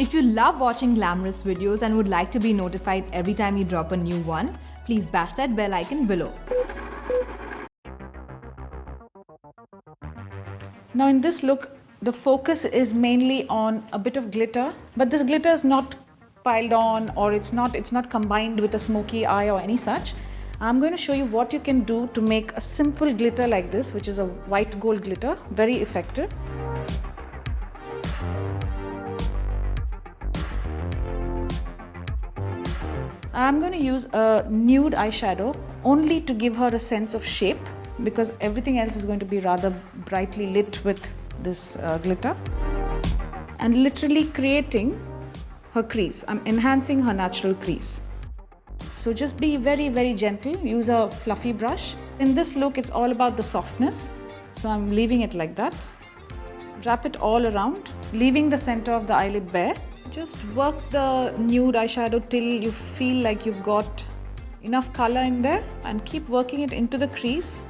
If you love watching glamorous videos and would like to be notified every time we drop a new one, please bash that bell icon below. Now in this look, the focus is mainly on a bit of glitter, but this glitter is not piled on, or it's not combined with a smoky eye or any such. I'm going to show you what you can do to make a simple glitter like this, which is a white gold glitter, very effective. I'm going to use a nude eyeshadow only to give her a sense of shape, because everything else is going to be rather brightly lit with this glitter, and literally creating her crease. I'm enhancing her natural crease. So just be very, very gentle. Use a fluffy brush. In this look, it's all about the softness. So I'm leaving it like that. Wrap it all around, leaving the center of the eyelid bare. Just work the nude eyeshadow till you feel like you've got enough color in there, and keep working it into the crease.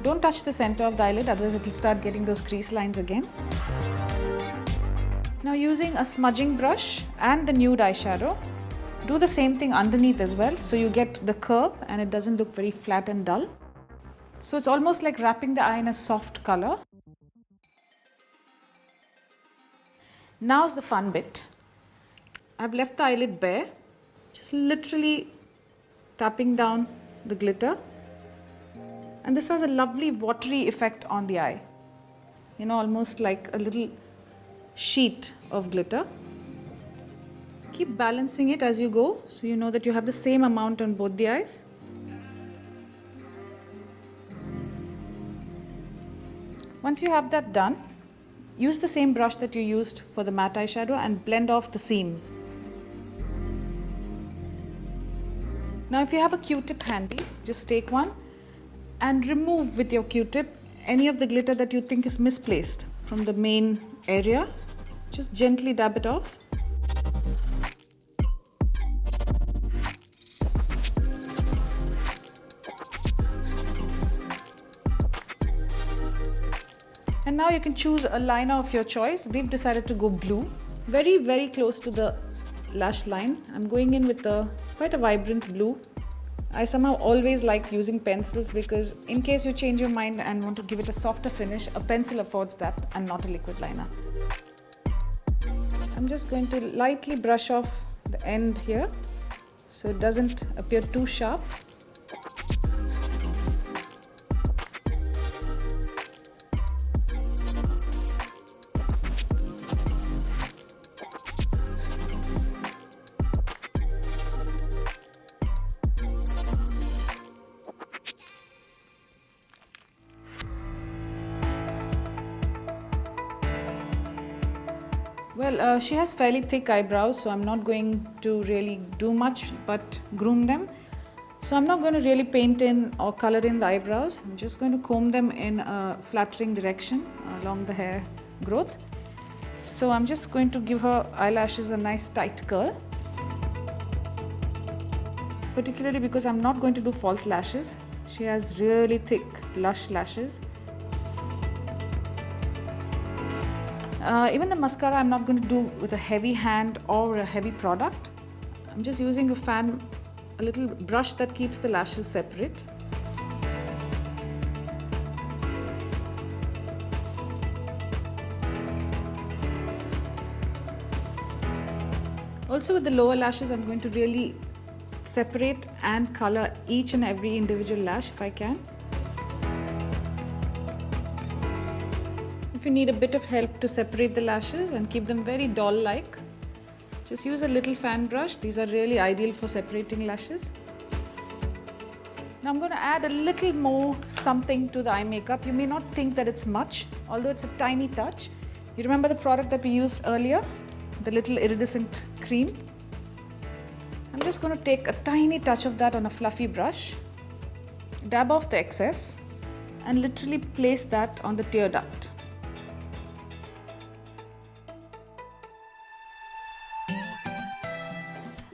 Don't touch the center of the eyelid, otherwise it will start getting those crease lines again. Now using a smudging brush and the nude eyeshadow, do the same thing underneath as well, so you get the curve and it doesn't look very flat and dull. So it's almost like wrapping the eye in a soft color. Now's the fun bit. I've left the eyelid bare, just literally tapping down the glitter. And this has a lovely watery effect on the eye. You know, almost like a little sheet of glitter. Keep balancing it as you go, so you know that you have the same amount on both the eyes. Once you have that done, use the same brush that you used for the matte eyeshadow and blend off the seams. Now if you have a Q-tip handy, just take one and remove with your Q-tip any of the glitter that you think is misplaced from the main area. Just gently dab it off. And now you can choose a liner of your choice. We've decided to go blue, very, very close to the lash line. I'm going in with quite a vibrant blue. I somehow always like using pencils, because in case you change your mind and want to give it a softer finish, a pencil affords that and not a liquid liner. I'm just going to lightly brush off the end here so it doesn't appear too sharp. Well, she has fairly thick eyebrows, so I'm not going to really do much but groom them. So I'm not going to really paint in or color in the eyebrows. I'm just going to comb them in a flattering direction along the hair growth. So I'm just going to give her eyelashes a nice tight curl. Particularly because I'm not going to do false lashes. She has really thick, lush lashes. Even the mascara I'm not going to do with a heavy hand or a heavy product. I'm just using a fan, a little brush that keeps the lashes separate. Also with the lower lashes, I'm going to really separate and color each and every individual lash if I can. If you need a bit of help to separate the lashes and keep them very doll-like, just use a little fan brush. These are really ideal for separating lashes. Now I'm going to add a little more something to the eye makeup. You may not think that it's much, although it's a tiny touch. You remember the product that we used earlier? The little iridescent cream? I'm just going to take a tiny touch of that on a fluffy brush, dab off the excess, and literally place that on the tear duct.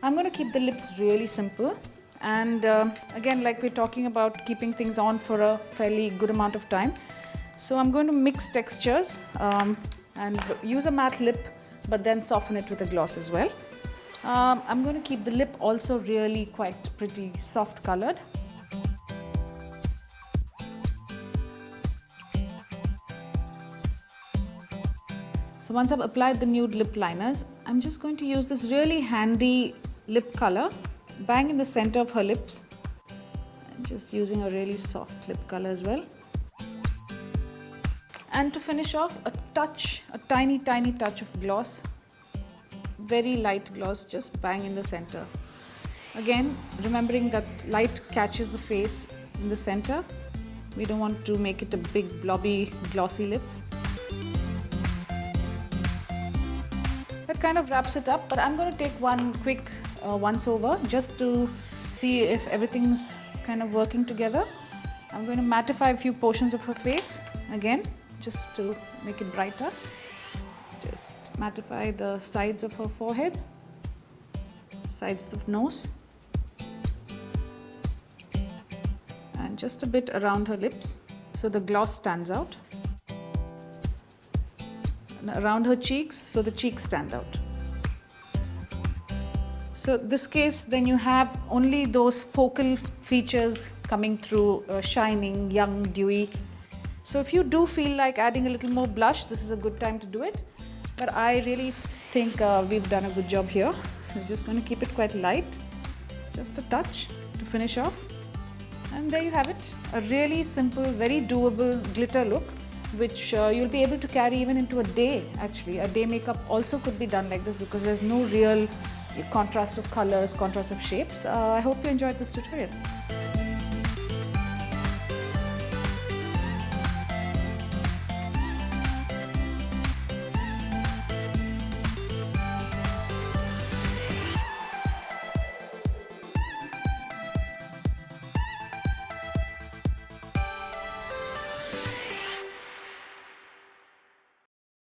I'm going to keep the lips really simple, and again, like we're talking about keeping things on for a fairly good amount of time. So I'm going to mix textures and use a matte lip but then soften it with a gloss as well. I'm going to keep the lip also really quite pretty soft colored. So once I've applied the nude lip liners, I'm just going to use this really handy lip color, bang in the center of her lips, and just using a really soft lip color as well. And to finish off, a tiny touch of gloss, very light gloss, just bang in the center. Again, remembering that light catches the face in the center. We don't want to make it a big blobby glossy lip. That kind of wraps it up, but I'm going to take one quick once over just to see if everything's kind of working together. I'm going to mattify a few portions of her face again, just to make it brighter. Just mattify the sides of her forehead, sides of nose, and just a bit around her lips so the gloss stands out. And around her cheeks so the cheeks stand out. So this case, then you have only those focal features coming through, shining, young, dewy. So if you do feel like adding a little more blush, this is a good time to do it. But I really think we've done a good job here. So just going to keep it quite light, just a touch to finish off. And there you have it, a really simple, very doable glitter look, which you'll be able to carry even into a day. Actually, a day makeup also could be done like this because there's no real contrast of colors, contrast of shapes. I hope you enjoyed this tutorial.